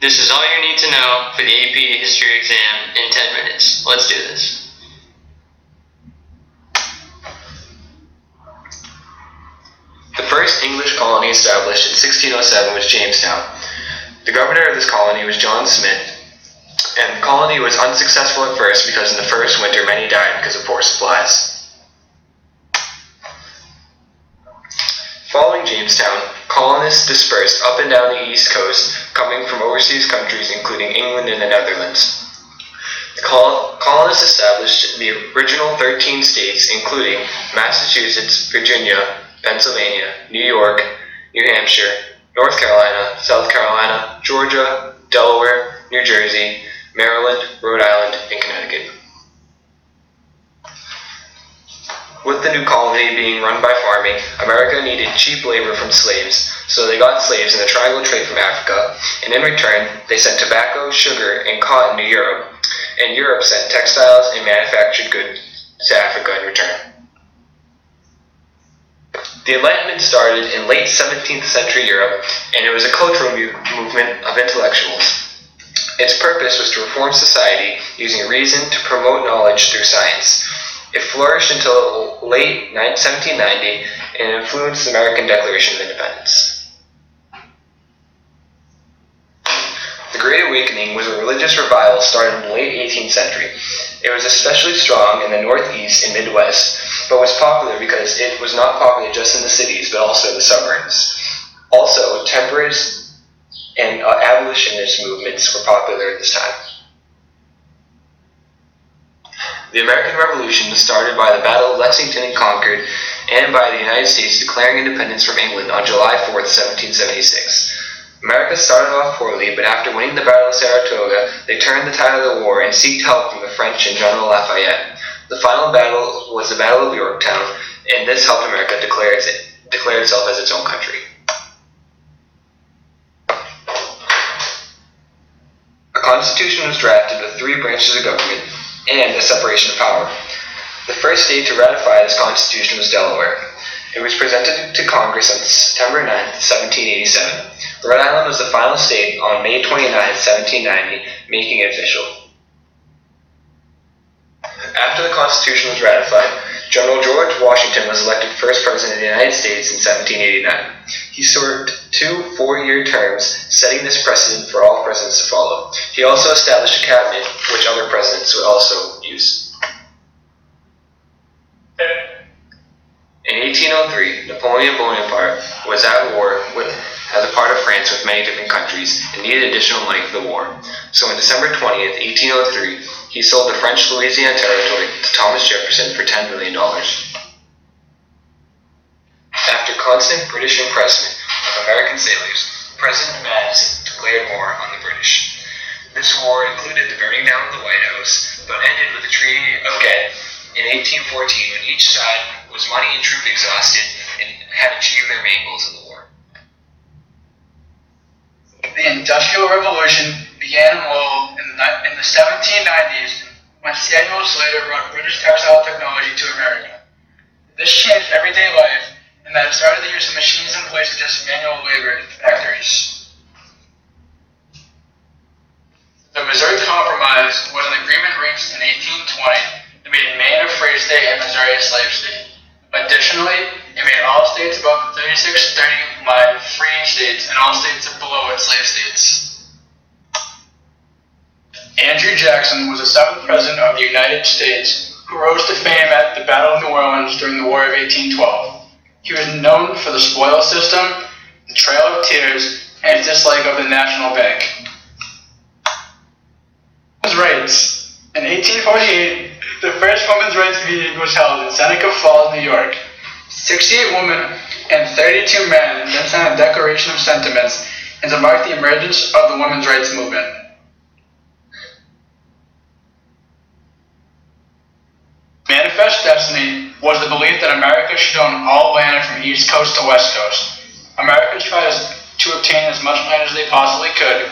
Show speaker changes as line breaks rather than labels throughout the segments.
This is all you need to know for the AP History exam in 10 minutes. Let's do this.
The first English colony established in 1607 was Jamestown. The governor of this colony was John Smith, and the colony was unsuccessful at first because in the first winter many died because of poor supplies. Following Jamestown, colonists dispersed up and down the east coast, coming from overseas countries including England and the Netherlands. The colonists established the original 13 states, including Massachusetts, Virginia, Pennsylvania, New York, New Hampshire, North Carolina, South Carolina, Georgia, Delaware, New Jersey, Maryland, Rhode Island, and Connecticut. With the new colony being run by farming, America needed cheap labor from slaves, so they got slaves in the triangle trade from Africa, and in return, they sent tobacco, sugar, and cotton to Europe, and Europe sent textiles and manufactured goods to Africa in return. The Enlightenment started in late 17th century Europe, and it was a cultural movement of intellectuals. Its purpose was to reform society using reason to promote knowledge through science. It flourished until late 1790 and influenced the American Declaration of Independence. The Great Awakening was a religious revival started in the late 18th century. It was especially strong in the Northeast and Midwest, but was popular because it was not popular just in the cities, but also in the suburbs. Also, temperance and abolitionist movements were popular at this time. The American Revolution was started by the Battle of Lexington and Concord, and by the United States declaring independence from England on July 4th, 1776. America started off poorly, but after winning the Battle of Saratoga, they turned the tide of the war and sought help from the French and General Lafayette. The final battle was the Battle of Yorktown, and this helped America declare itself as its own country. A constitution was drafted with 3 branches of government and a separation of power. The first state to ratify this constitution was Delaware. It was presented to Congress on September 9th, 1787. Rhode Island was the final state on May 29th, 1790, making it official. After the Constitution was ratified, General George Washington was elected first president of the United States in 1789. He served 2 4-year terms, setting this precedent for all presidents to follow. He also established a cabinet, which other presidents would also use. In 1803, Napoleon Bonaparte was at war as a part of France with many different countries and needed additional money for the war. So on December 20th, 1803, he sold the French Louisiana Territory to Thomas Jefferson for $10 million. After constant British impressment of American sailors, President Madison declared war on the British. This war included the burning down of the White House, but ended with the Treaty of Ghent in 1814 when each side was money and troop exhausted and had achieved their main goals in the war.
The Industrial Revolution began in Lowell in the 1790s when Samuel Slater brought British textile technology to America. This changed everyday life, and that started the use of machines in place of just manual labor in factories. The Missouri Compromise was an agreement reached in 1820 that made Maine a free state and Missouri a slave state. Additionally, it made all states above the 36-30 line free states and all states below it slave states. Andrew Jackson was the 7th president of the United States who rose to fame at the Battle of New Orleans during the War of 1812. He was known for the spoil system, the Trail of Tears, and his dislike of the National Bank. Women's rights. In 1848, the first women's rights meeting was held in Seneca Falls, New York. 68 women and 32 men then signed a Declaration of Sentiments and to mark the emergence of the women's rights movement. Manifest Destiny was the belief that America should own all land from East Coast to West Coast. Americans tried to obtain as much land as they possibly could,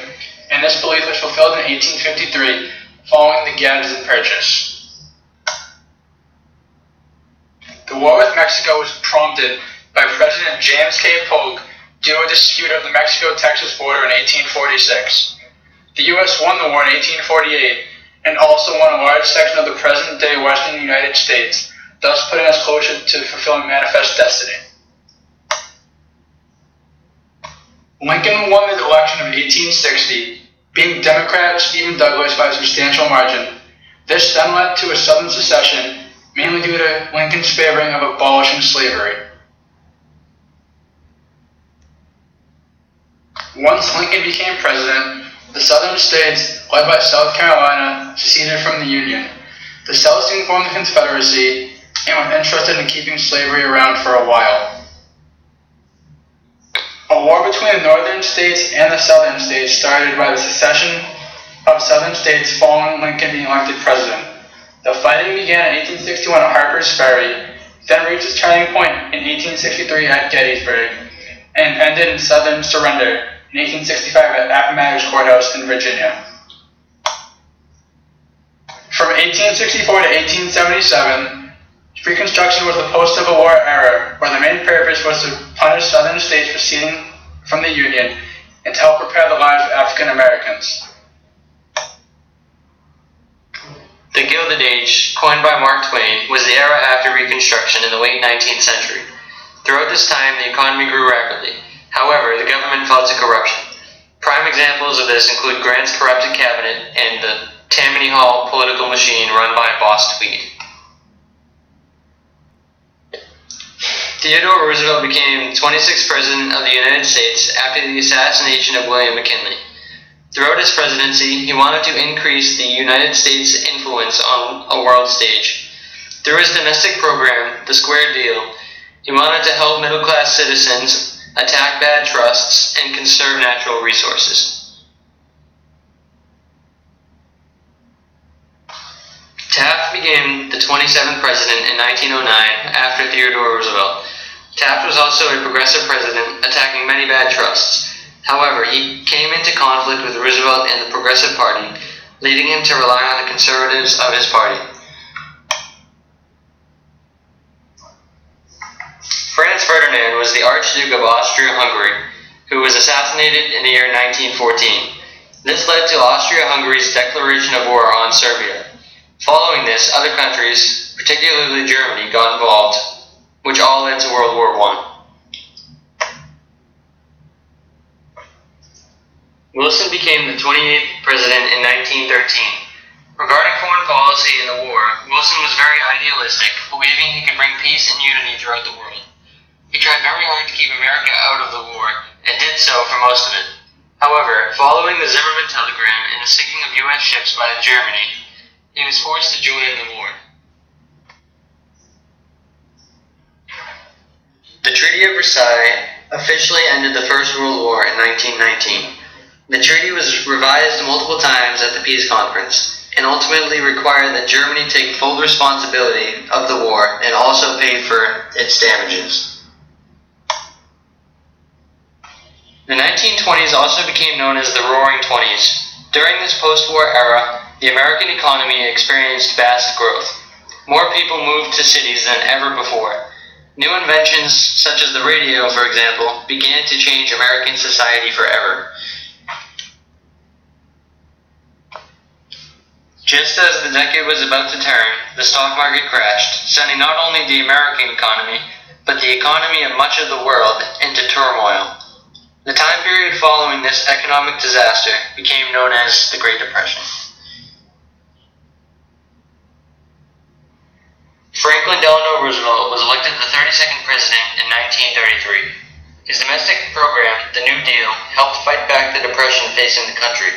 and this belief was fulfilled in 1853 following the Gadsden Purchase. The war with Mexico was prompted by President James K. Polk due to a dispute of the Mexico-Texas border in 1846. The U.S. won the war in 1848 and also won a large section of the present-day western United States, thus putting us closer to fulfilling Manifest Destiny. Lincoln won the election of 1860, beating Democrat Stephen Douglas by a substantial margin. This then led to a Southern secession, mainly due to Lincoln's favoring of abolishing slavery. Once Lincoln became president, the Southern states, led by South Carolina, seceded from the Union. The South soon formed the Confederacy and was interested in keeping slavery around for a while. A war between the Northern states and the Southern states started by the secession of Southern states following Lincoln being elected president. The fighting began in 1861 at Harper's Ferry, then reached its turning point in 1863 at Gettysburg, and ended in Southern surrender in 1865 at Appomattox Courthouse in Virginia. From 1864 to 1877, Reconstruction was the post-Civil War era, where the main purpose was to punish Southern states for seceding from the Union and to help prepare the lives of African Americans.
The Gilded Age, coined by Mark Twain, was the era after Reconstruction in the late 19th century. Throughout this time, the economy grew rapidly. However, the government fell to corruption. Prime examples of this include Grant's corrupted cabinet and the Tammany Hall political machine run by Boss Tweed. Theodore Roosevelt became 26th President of the United States after the assassination of William McKinley. Throughout his presidency, he wanted to increase the United States' influence on a world stage. Through his domestic program, the Square Deal, he wanted to help middle-class citizens, attack bad trusts, and conserve natural resources. Taft became the 27th president in 1909 after Theodore Roosevelt. Taft was also a progressive president, attacking many bad trusts. However, he came into conflict with Roosevelt and the Progressive Party, leading him to rely on the conservatives of his party. Franz Ferdinand was the Archduke of Austria-Hungary, who was assassinated in the year 1914. This led to Austria-Hungary's declaration of war on Serbia. Following this, other countries, particularly Germany, got involved, which all led to World War I. Wilson became the 28th president in 1913. Regarding foreign policy in the war, Wilson was very idealistic, believing he could bring peace and unity throughout the world. He tried very hard to keep America out of the war, and did so for most of it. However, following the Zimmerman telegram and the sinking of U.S. ships by Germany, he was forced to join in the war. The Treaty of Versailles officially ended the First World War in 1919. The treaty was revised multiple times at the peace conference, and ultimately required that Germany take full responsibility of the war and also pay for its damages. The 1920s also became known as the Roaring Twenties. During this post-war era, the American economy experienced vast growth. More people moved to cities than ever before. New inventions, such as the radio, for example, began to change American society forever. Just as the decade was about to turn, the stock market crashed, sending not only the American economy, but the economy of much of the world into turmoil. The time period following this economic disaster became known as the Great Depression. Franklin Delano Roosevelt was elected the 32nd president in 1933. His domestic program, the New Deal, helped fight back the depression facing the country.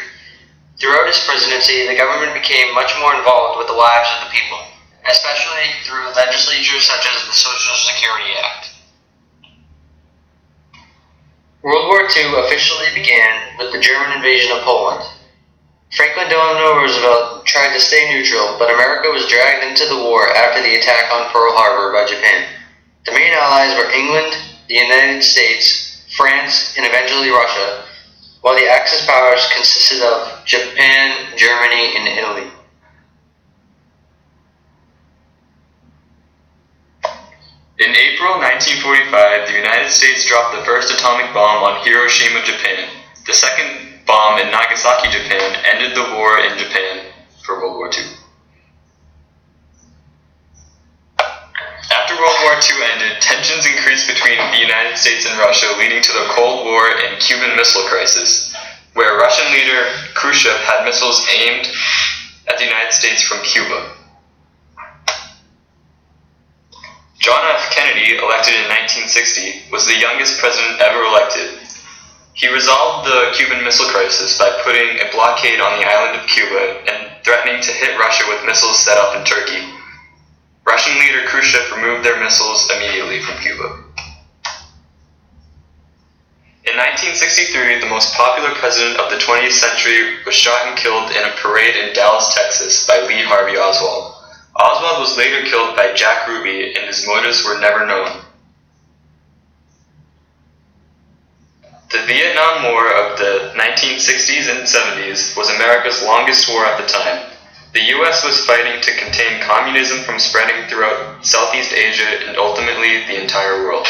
Throughout his presidency, the government became much more involved with the lives of the people, especially through legislatures such as the Social Security Act. World War II officially began with the German invasion of Poland. Franklin Delano Roosevelt tried to stay neutral, but America was dragged into the war after the attack on Pearl Harbor by Japan. The main allies were England, the United States, France, and eventually Russia, while the Axis powers consisted of Japan, Germany, and Italy.
In April 1945, the United States dropped the first atomic bomb on Hiroshima, Japan. The second bomb in Nagasaki, Japan, ended the war in Japan for World War II. After World War II ended, tensions increased between the United States and Russia, leading to the Cold War and Cuban Missile Crisis, where Russian leader Khrushchev had missiles aimed at the United States from Cuba. John F. Kennedy, elected in 1960, was the youngest president ever elected. He resolved the Cuban Missile Crisis by putting a blockade on the island of Cuba and threatening to hit Russia with missiles set up in Turkey. Russian leader Khrushchev removed their missiles immediately from Cuba. In 1963, the most popular president of the 20th century was shot and killed in a parade in Dallas, Texas by Lee Harvey Oswald. Oswald was later killed by Jack Ruby, and his motives were never known. The Vietnam War of the 1960s and 70s was America's longest war at the time. The U.S. was fighting to contain communism from spreading throughout Southeast Asia and ultimately the entire world.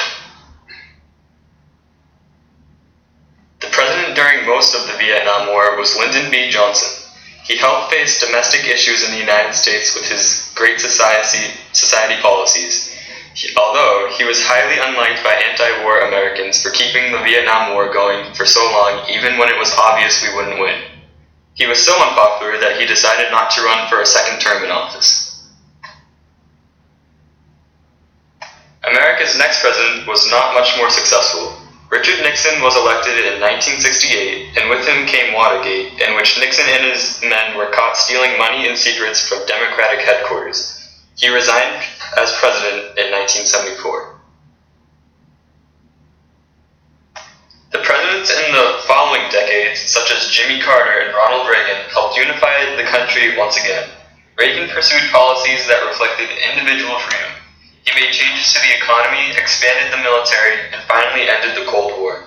The president during most of the Vietnam War was Lyndon B. Johnson. He helped face domestic issues in the United States with his Great Society policies, although he was highly unliked by anti-war Americans for keeping the Vietnam War going for so long, even when it was obvious we wouldn't win. He was so unpopular that he decided not to run for a second term in office. America's next president was not much more successful. Richard Nixon was elected in 1968, and with him came Watergate, in which Nixon and his men were caught stealing money and secrets from Democratic headquarters. He resigned as president in 1974. The presidents in the following decades, such as Jimmy Carter and Ronald Reagan, helped unify the country once again. Reagan pursued policies that reflected individual freedom. He made changes to the economy, expanded the military, and finally ended the Cold War.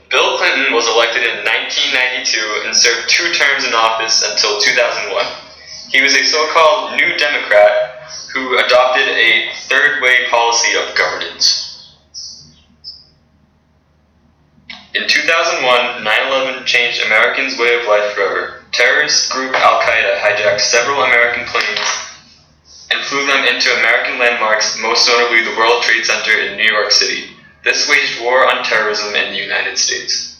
Bill Clinton was elected in 1992 and served 2 terms in office until 2001. He was a so-called New Democrat who adopted a third-way policy of governance. In 2001, 9/11 changed Americans' way of life forever. Terrorist group Al-Qaeda hijacked several American planes and flew them into American landmarks, most notably the World Trade Center in New York City. This waged war on terrorism in the United States.